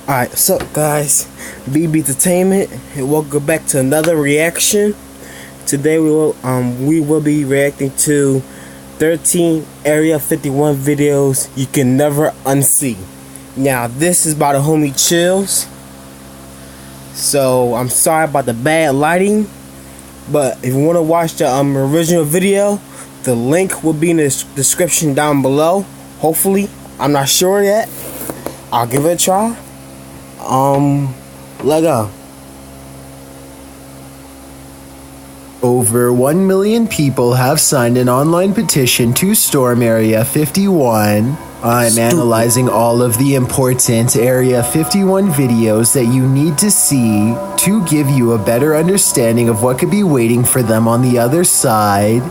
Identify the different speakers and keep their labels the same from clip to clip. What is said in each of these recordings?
Speaker 1: Alright, what's up guys? BB Entertainment and welcome back to another reaction. Today we will be reacting to 13 Area 51 videos you can never unsee. Now this is by the homie Chills. So I'm sorry about the bad lighting, but if you want to watch the original video, the link will be in the description down below. Hopefully, I'm not sure yet. I'll give it a try. Let go.
Speaker 2: Over 1 million people have signed an online petition to storm Area 51. I'm analyzing all of the important Area 51 videos that you need to see to give you a better understanding of what could be waiting for them on the other side.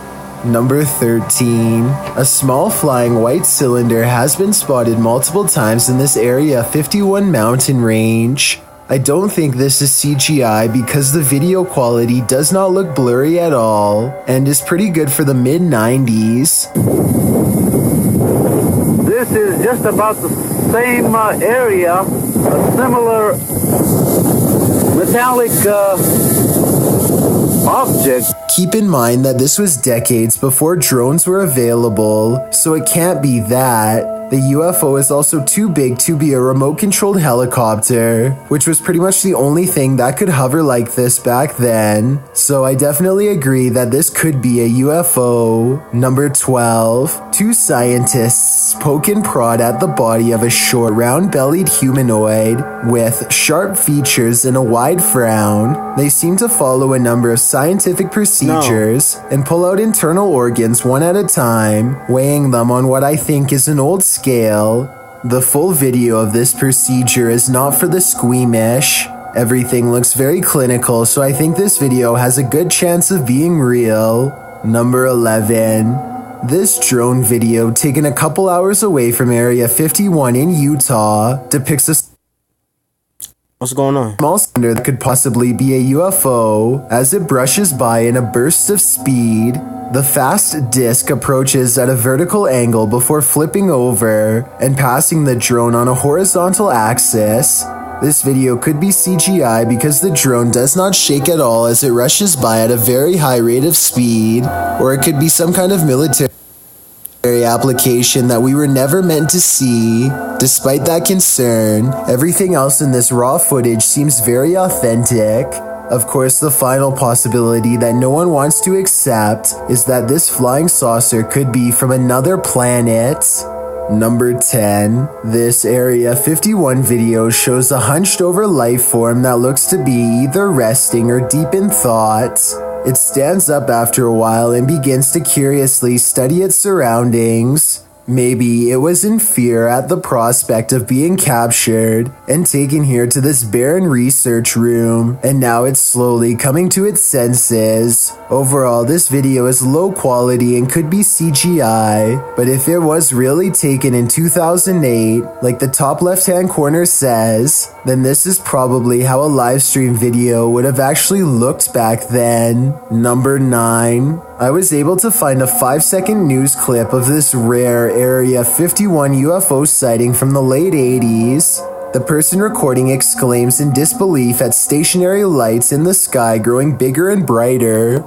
Speaker 2: Number 13. A small flying white cylinder has been spotted multiple times in this Area 51 mountain range. I don't think this is CGI because the video quality does not look blurry at all and is pretty good for the mid-90s.
Speaker 3: This is just about the same area, a similar metallic object.
Speaker 2: Keep in mind that this was decades before drones were available, so it can't be that. The UFO is also too big to be a remote-controlled helicopter, which was pretty much the only thing that could hover like this back then. So I definitely agree that this could be a UFO. Number 12. Two scientists poke and prod at the body of a short, round-bellied humanoid with sharp features and a wide frown. They seem to follow a number of scientific procedures and pull out internal organs one at a time, weighing them on what I think is an old scale. The full video of this procedure is not for the squeamish. Everything looks very clinical, so I think this video has a good chance of being real. Number 11. This drone video, taken a couple hours away from Area 51 in Utah, depicts a
Speaker 1: What's going on?
Speaker 2: small cylinder that could possibly be a UFO as it brushes by in a burst of speed. The fast disc approaches at a vertical angle before flipping over and passing the drone on a horizontal axis. This video could be CGI because the drone does not shake at all as it rushes by at a very high rate of speed, or it could be some kind of military application that we were never meant to see. Despite that concern, everything else in this raw footage seems very authentic. Of course, the final possibility that no one wants to accept is that this flying saucer could be from another planet. Number 10. This Area 51 video shows a hunched over life form that looks to be either resting or deep in thought. It stands up after a while and begins to curiously study its surroundings. Maybe it was in fear at the prospect of being captured and taken here to this barren research room, and now it's slowly coming to its senses. Overall, this video is low quality and could be CGI, but if it was really taken in 2008, like the top left-hand corner says, then this is probably how a live stream video would have actually looked back then. Number 9. I was able to find a 5-second news clip of this rare Area 51 UFO sighting from the late 80s. The person recording exclaims in disbelief at stationary lights in the sky growing bigger and brighter.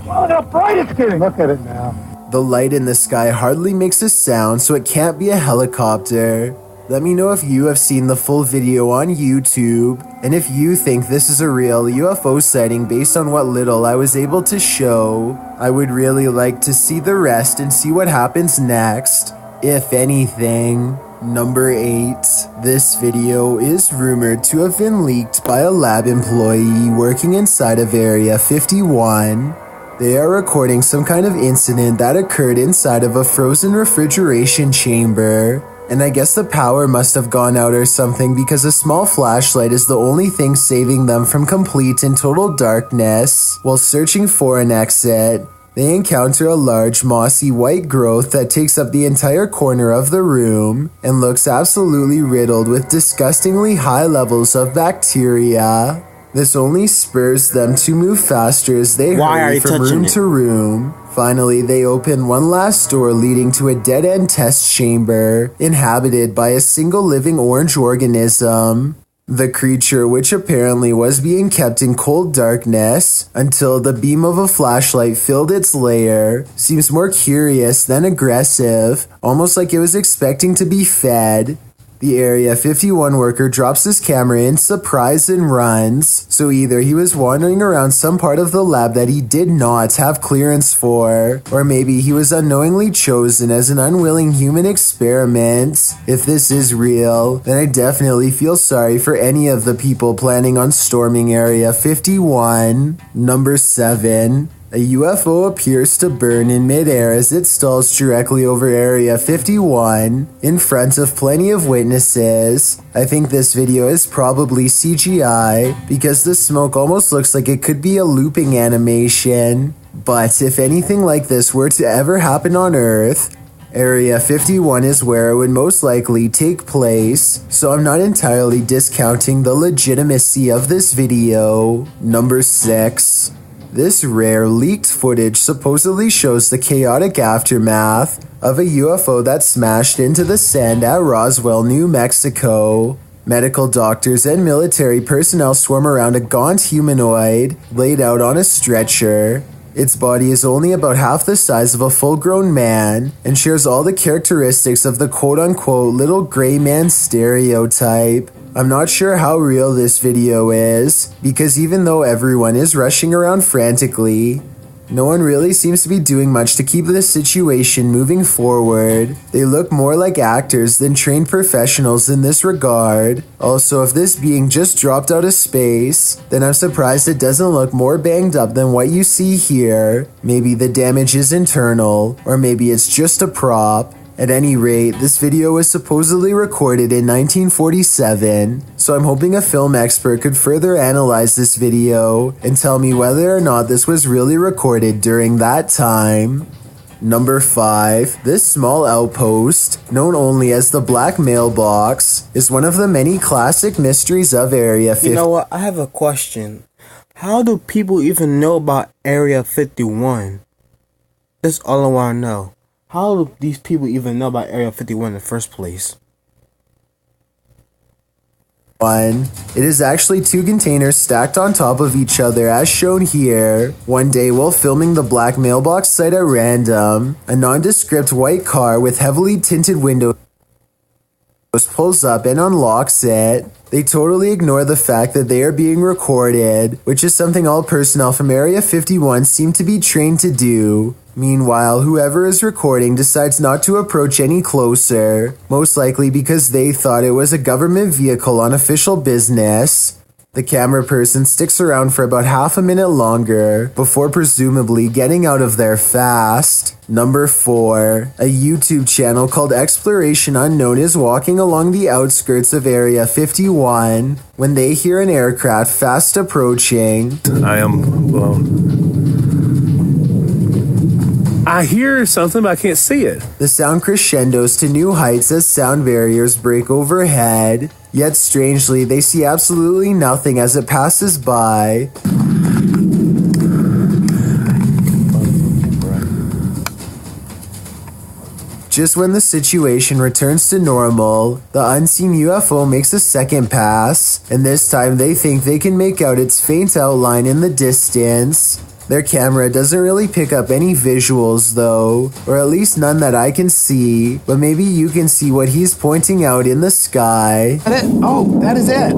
Speaker 3: Well, how bright it's getting. Look at it now.
Speaker 2: The light in the sky hardly makes a sound, so it can't be a helicopter. Let me know if you have seen the full video on YouTube, and if you think this is a real UFO sighting based on what little I was able to show. I would really like to see the rest and see what happens next, if anything. Number 8. This video is rumored to have been leaked by a lab employee working inside of Area 51. They are recording some kind of incident that occurred inside of a frozen refrigeration chamber. And I guess the power must have gone out or something because a small flashlight is the only thing saving them from complete and total darkness. While searching for an exit, they encounter a large mossy white growth that takes up the entire corner of the room and looks absolutely riddled with disgustingly high levels of bacteria. This only spurs them to move faster as they
Speaker 1: Why are
Speaker 2: hurry
Speaker 1: you
Speaker 2: from
Speaker 1: touching
Speaker 2: room
Speaker 1: it?
Speaker 2: to room. Finally, they open one last door leading to a dead-end test chamber inhabited by a single living orange organism. The creature, which apparently was being kept in cold darkness until the beam of a flashlight filled its lair, seems more curious than aggressive, almost like it was expecting to be fed. The Area 51 worker drops his camera in surprise and runs, so either he was wandering around some part of the lab that he did not have clearance for, or maybe he was unknowingly chosen as an unwilling human experiment. If this is real, then I definitely feel sorry for any of the people planning on storming Area 51. Number 7. A UFO appears to burn in midair as it stalls directly over Area 51 in front of plenty of witnesses. I think this video is probably CGI because the smoke almost looks like it could be a looping animation. But if anything like this were to ever happen on Earth, Area 51 is where it would most likely take place, so I'm not entirely discounting the legitimacy of this video. Number 6. This rare leaked footage supposedly shows the chaotic aftermath of a UFO that smashed into the sand at Roswell, New Mexico. Medical doctors and military personnel swarm around a gaunt humanoid laid out on a stretcher. Its body is only about half the size of a full-grown man and shares all the characteristics of the quote-unquote little gray man stereotype. I'm not sure how real this video is, because even though everyone is rushing around frantically, no one really seems to be doing much to keep this situation moving forward. They look more like actors than trained professionals in this regard. Also, if this being just dropped out of space, then I'm surprised it doesn't look more banged up than what you see here. Maybe the damage is internal, or maybe it's just a prop. At any rate, this video was supposedly recorded in 1947, so I'm hoping a film expert could further analyze this video and tell me whether or not this was really recorded during that time. Number 5. This small outpost, known only as the Black Mailbox, is one of the many classic mysteries of Area 51.
Speaker 1: You know what? I have a question. How do people even know about Area 51? That's all I want to know. How do these people even know about Area 51 in the first place?
Speaker 2: It is actually 2 containers stacked on top of each other as shown here. One day while filming the Black Mailbox site at random, a nondescript white car with heavily tinted windows pulls up and unlocks it. They totally ignore the fact that they are being recorded, which is something all personnel from Area 51 seem to be trained to do. Meanwhile, whoever is recording decides not to approach any closer, most likely because they thought it was a government vehicle on official business. The camera person sticks around for about half a minute longer before presumably getting out of there fast. Number 4. A YouTube channel called Exploration Unknown is walking along the outskirts of Area 51 when they hear an aircraft fast approaching.
Speaker 4: I hear something, but I can't see it.
Speaker 2: The sound crescendos to new heights as sound barriers break overhead. Yet strangely, they see absolutely nothing as it passes by. Just when the situation returns to normal, the unseen UFO makes a second pass, and this time they think they can make out its faint outline in the distance. Their camera doesn't really pick up any visuals though, or at least none that I can see, but maybe you can see what he's pointing out in the sky.
Speaker 5: Oh, that is it.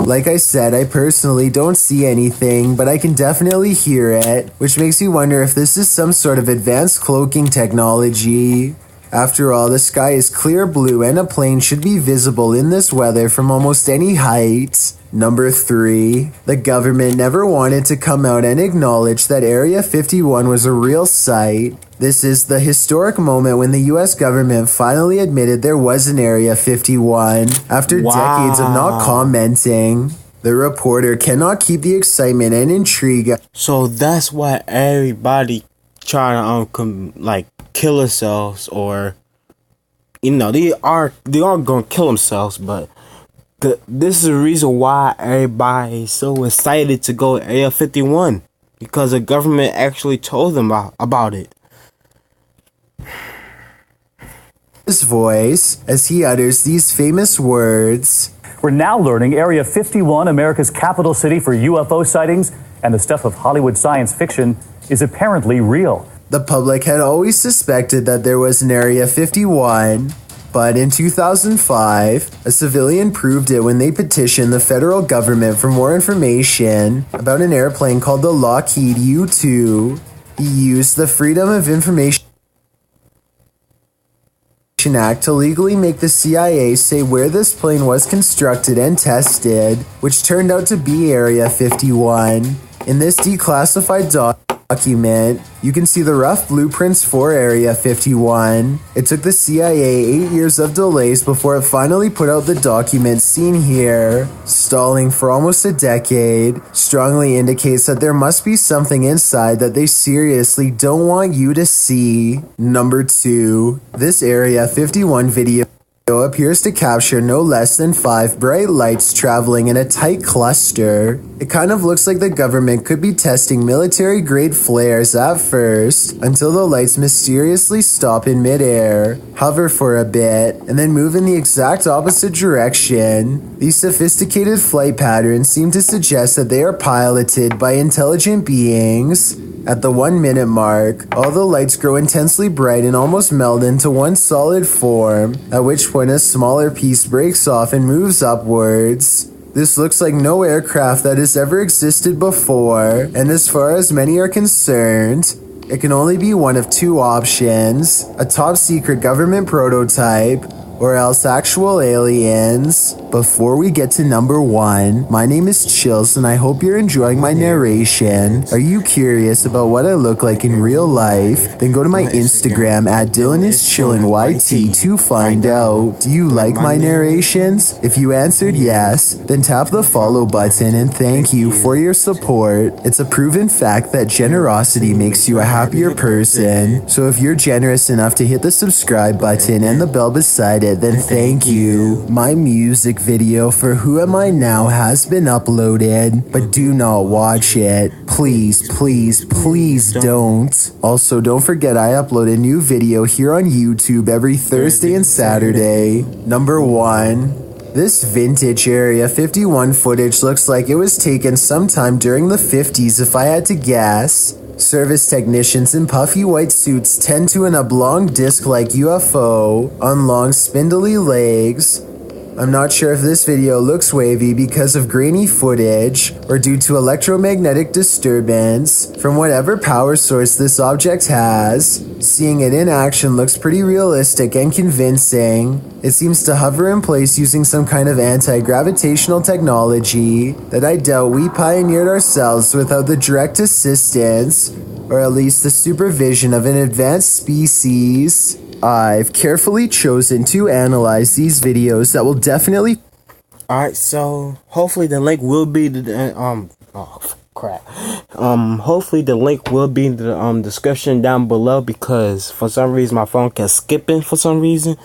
Speaker 2: Like I said, I personally don't see anything, but I can definitely hear it, which makes me wonder if this is some sort of advanced cloaking technology. After all, the sky is clear blue and a plane should be visible in this weather from almost any height. Number 3. The government never wanted to come out and acknowledge that Area 51 was a real site. This is the historic moment when the US government finally admitted there was an Area 51 after decades of not commenting. The reporter cannot keep the excitement and intrigue.
Speaker 1: So that's why everybody trying to kill themselves, or they are gonna kill themselves, but This is the reason why everybody is so excited to go to Area 51, because the government actually told them about it.
Speaker 2: His voice as he utters these famous words.
Speaker 5: We're now learning Area 51, America's capital city for UFO sightings and the stuff of Hollywood science fiction, is apparently real.
Speaker 2: The public had always suspected that there was an Area 51, but in 2005, a civilian proved it when they petitioned the federal government for more information about an airplane called the Lockheed U-2. He used the Freedom of Information Act to legally make the CIA say where this plane was constructed and tested, which turned out to be Area 51. In this declassified document, you can see the rough blueprints for Area 51. It took the CIA 8 years of delays before it finally put out the document seen here. Stalling for almost a decade strongly indicates that there must be something inside that they seriously don't want you to see. Number 2. This Area 51 video appears to capture no less than 5 bright lights traveling in a tight cluster. It kind of looks like the government could be testing military-grade flares at first, until the lights mysteriously stop in midair, hover for a bit, and then move in the exact opposite direction. These sophisticated flight patterns seem to suggest that they are piloted by intelligent beings. At the 1 minute mark, all the lights grow intensely bright and almost meld into one solid form, at which point a smaller piece breaks off and moves upwards. This looks like no aircraft that has ever existed before, and as far as many are concerned, it can only be one of 2 options: a top secret government prototype, or else actual aliens. Before we get to number 1, my name is Chills and I hope you're enjoying my narration. Are you curious about what I look like in real life? Then go to my Instagram at DylanIsChillinYT to find out. Do you like my narrations? If you answered yes, then tap the follow button and thank you for your support. It's a proven fact that generosity makes you a happier person. So if you're generous enough to hit the subscribe button and the bell beside it, then thank you. My music video for Who Am I Now has been uploaded, but do not watch it. Please, please, please don't. Also, don't forget I upload a new video here on YouTube every Thursday and Saturday. Number 1. This vintage Area 51 footage looks like it was taken sometime during the 50s if I had to guess. Service technicians in puffy white suits tend to an oblong disc-like UFO on long spindly legs. I'm not sure if this video looks wavy because of grainy footage or due to electromagnetic disturbance from whatever power source this object has. Seeing it in action looks pretty realistic and convincing. It seems to hover in place using some kind of anti-gravitational technology that I doubt we pioneered ourselves without the direct assistance, or at least the supervision of an advanced species. I've carefully chosen to analyze these videos that will definitely...
Speaker 1: Alright, so hopefully the link will be hopefully the link will be in the description down below, because for some reason my phone kept skipping for some reason.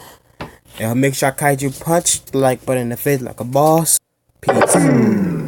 Speaker 1: Make sure I kaiju punch the like button in the face like a boss. Peace.